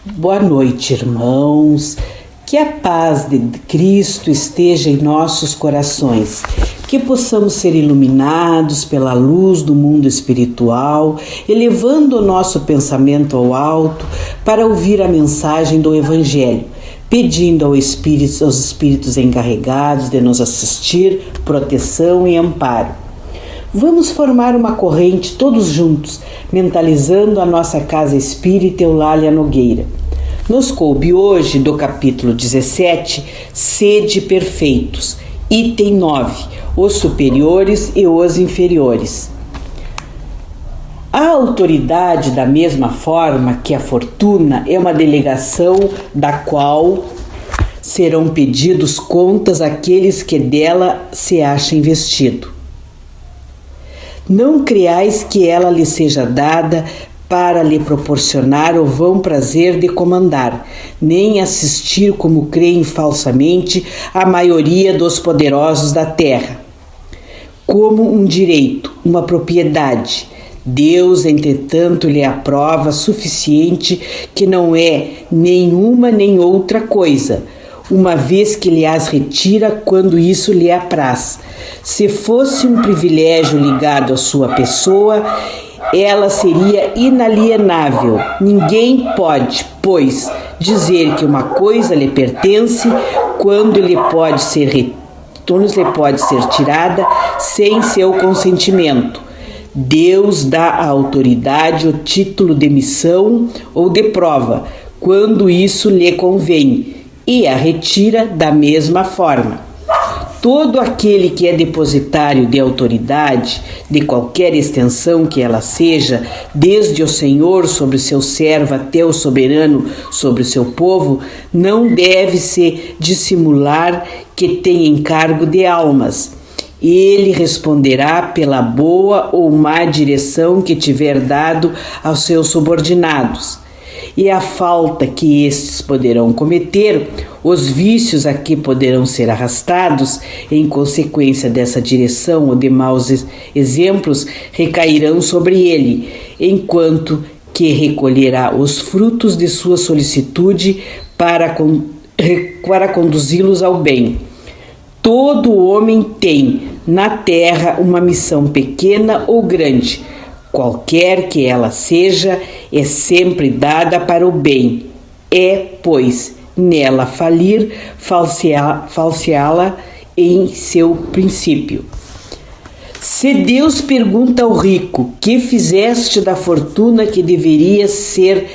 Boa noite, irmãos. Que a paz de Cristo esteja em nossos corações. Que possamos ser iluminados pela luz do mundo espiritual, elevando o nosso pensamento ao alto para ouvir a mensagem do Evangelho, pedindo aos Espíritos encarregados de nos assistir, proteção e amparo. Vamos formar uma corrente todos juntos, mentalizando a nossa casa espírita Eulália Nogueira. Nos coube hoje, do capítulo 17, Sede Perfeitos, item 9, os superiores e os inferiores. A autoridade, da mesma forma que a fortuna, é uma delegação da qual serão pedidos contas àqueles que dela se achem investido. Não creais que ela lhe seja dada para lhe proporcionar o vão prazer de comandar, nem assistir como creem falsamente a maioria dos poderosos da terra, como um direito, uma propriedade. Deus, entretanto, lhe aprova suficiente que não é nenhuma nem outra coisa, uma vez que lhe as retira quando isso lhe apraz. Se fosse um privilégio ligado à sua pessoa, ela seria inalienável. Ninguém pode, pois, dizer que uma coisa lhe pertence quando lhe pode ser tirada sem seu consentimento. Deus dá à autoridade o título de missão ou de prova, quando isso lhe convém, e a retira da mesma forma. Todo aquele que é depositário de autoridade, de qualquer extensão que ela seja, desde o Senhor sobre o seu servo até o soberano sobre o seu povo, não deve se dissimular que tem encargo de almas. Ele responderá pela boa ou má direção que tiver dado aos seus subordinados. E a falta que estes poderão cometer, os vícios a que poderão ser arrastados em consequência dessa direção ou de maus exemplos, recairão sobre ele, enquanto que recolherá os frutos de sua solicitude para conduzi-los ao bem. Todo homem tem na terra uma missão pequena ou grande, qualquer que ela seja, é sempre dada para o bem. É, pois, nela falir, falseá-la em seu princípio. Se Deus pergunta ao rico, que fizeste da fortuna que deveria ser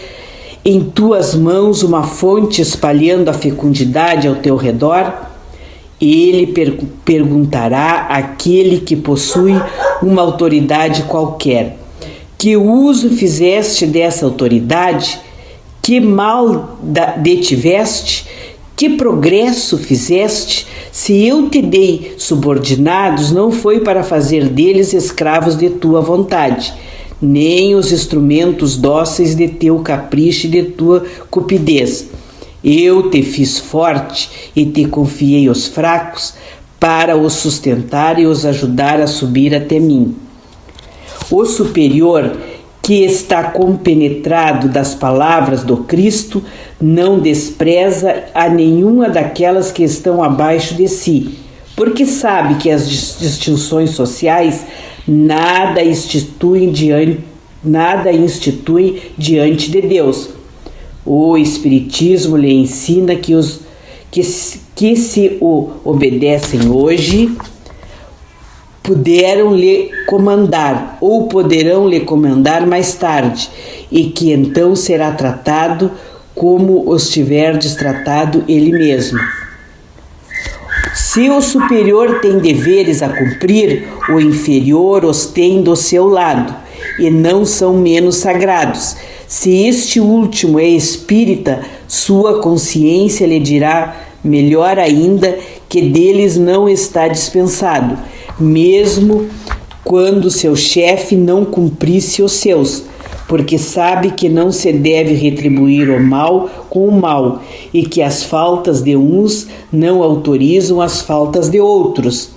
em tuas mãos uma fonte espalhando a fecundidade ao teu redor, ele perguntará àquele que possui uma autoridade qualquer: que uso fizeste dessa autoridade? Que mal detiveste? Que progresso fizeste? Se eu te dei subordinados, não foi para fazer deles escravos de tua vontade, nem os instrumentos dóceis de teu capricho e de tua cupidez. Eu te fiz forte e te confiei os fracos para os sustentar e os ajudar a subir até mim. O superior, que está compenetrado das palavras do Cristo, não despreza a nenhuma daquelas que estão abaixo de si, porque sabe que as distinções sociais nada instituem diante de Deus. O Espiritismo lhe ensina que se o obedecem hoje, puderam lhe comandar ou poderão lhe comandar mais tarde, e que então será tratado como os tiverdes tratado ele mesmo. Se o superior tem deveres a cumprir, o inferior os tem do seu lado, e não são menos sagrados. Se este último é espírita, sua consciência lhe dirá melhor ainda que deles não está dispensado, mesmo quando seu chefe não cumprisse os seus, porque sabe que não se deve retribuir o mal com o mal, e que as faltas de uns não autorizam as faltas de outros.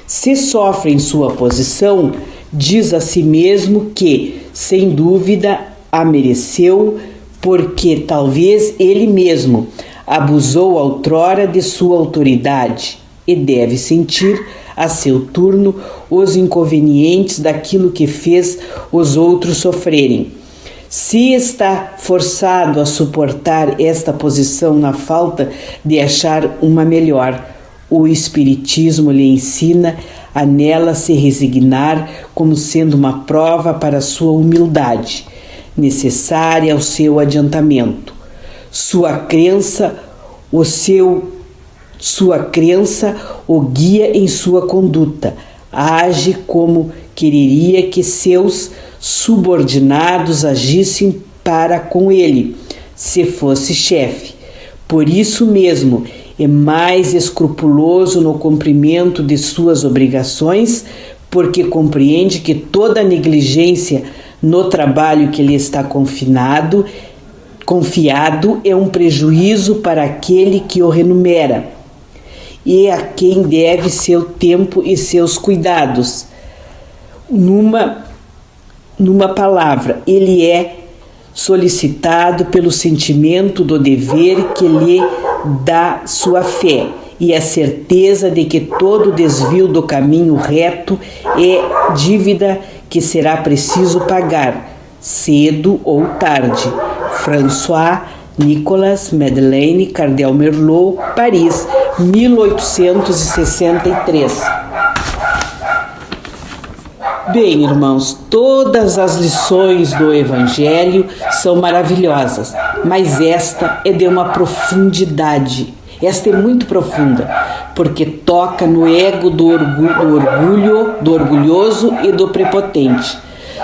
Se sofre em sua posição, diz a si mesmo que, sem dúvida, a mereceu, porque talvez ele mesmo abusou outrora de sua autoridade e deve sentir, a seu turno, os inconvenientes daquilo que fez os outros sofrerem. Se está forçado a suportar esta posição na falta de achar uma melhor, o Espiritismo lhe ensina a nela se resignar como sendo uma prova para sua humildade, necessária ao seu adiantamento. Sua crença o guia em sua conduta, age como quereria que seus subordinados agissem para com ele, se fosse chefe. Por isso mesmo, é mais escrupuloso no cumprimento de suas obrigações, porque compreende que toda negligência no trabalho que lhe está confiado é um prejuízo para aquele que o remunera e a quem deve seu tempo e seus cuidados. Numa palavra, ele é solicitado pelo sentimento do dever que lhe dá sua fé e a certeza de que todo desvio do caminho reto é dívida que será preciso pagar, cedo ou tarde. François Nicolas Madeleine Cardel Merlot, Paris, 1863. Bem, irmãos, todas as lições do Evangelho são maravilhosas, mas esta é de uma profundidade. Esta é muito profunda, porque toca no ego do orgulhoso e do prepotente.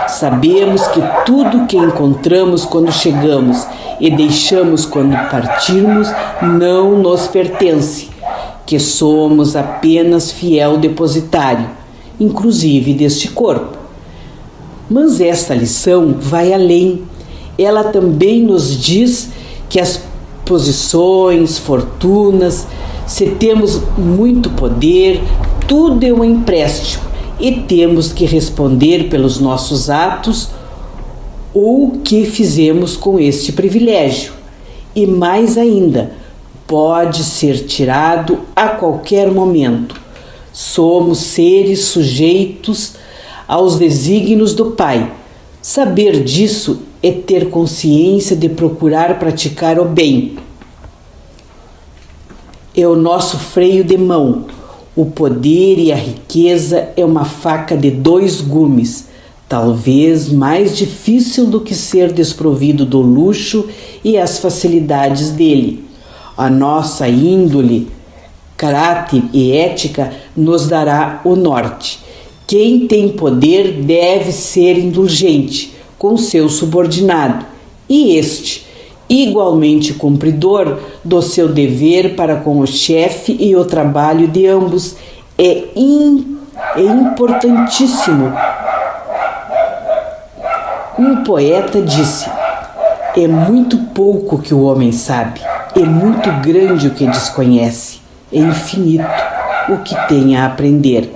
Sabemos que tudo que encontramos quando chegamos e deixamos quando partirmos não nos pertence, que somos apenas fiel depositário, inclusive deste corpo. Mas esta lição vai além. Ela também nos diz que as posições, fortunas, se temos muito poder, tudo é um empréstimo e temos que responder pelos nossos atos ou o que fizemos com este privilégio. E mais ainda, pode ser tirado a qualquer momento. Somos seres sujeitos aos desígnios do Pai. Saber disso é ter consciência de procurar praticar o bem. É o nosso freio de mão. O poder e a riqueza é uma faca de dois gumes, talvez mais difícil do que ser desprovido do luxo e as facilidades dele. A nossa índole, caráter e ética nos dará o norte. Quem tem poder deve ser indulgente com seu subordinado, e este, igualmente cumpridor do seu dever para com o chefe e o trabalho de ambos, é importantíssimo. Um poeta disse: é muito pouco que o homem sabe, é muito grande o que desconhece, é infinito o que tem a aprender.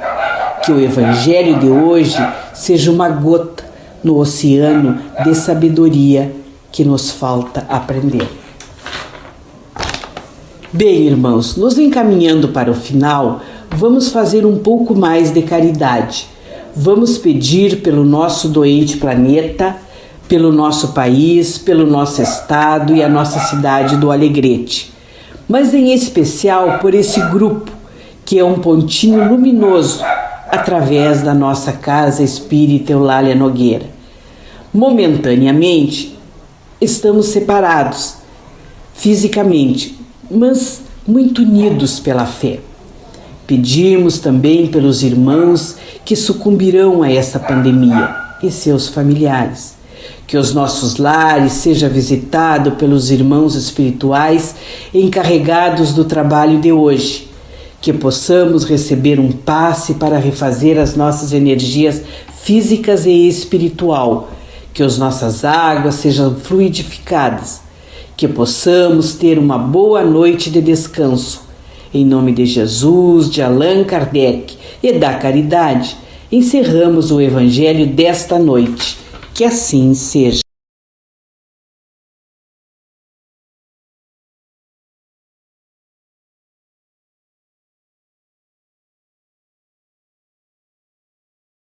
Que o Evangelho de hoje seja uma gota no oceano de sabedoria que nos falta aprender. Bem, irmãos, nos encaminhando para o final, vamos fazer um pouco mais de caridade. Vamos pedir pelo nosso doente planeta, pelo nosso país, pelo nosso estado e a nossa cidade do Alegrete. Mas em especial por esse grupo, que é um pontinho luminoso através da nossa Casa Espírita Eulália Nogueira. Momentaneamente, estamos separados fisicamente, mas muito unidos pela fé. Pedimos também pelos irmãos que sucumbirão a essa pandemia e seus familiares. Que os nossos lares sejam visitados pelos irmãos espirituais encarregados do trabalho de hoje. Que possamos receber um passe para refazer as nossas energias físicas e espiritual. Que as nossas águas sejam fluidificadas. Que possamos ter uma boa noite de descanso. Em nome de Jesus, de Allan Kardec e da caridade, encerramos o Evangelho desta noite. Que assim seja.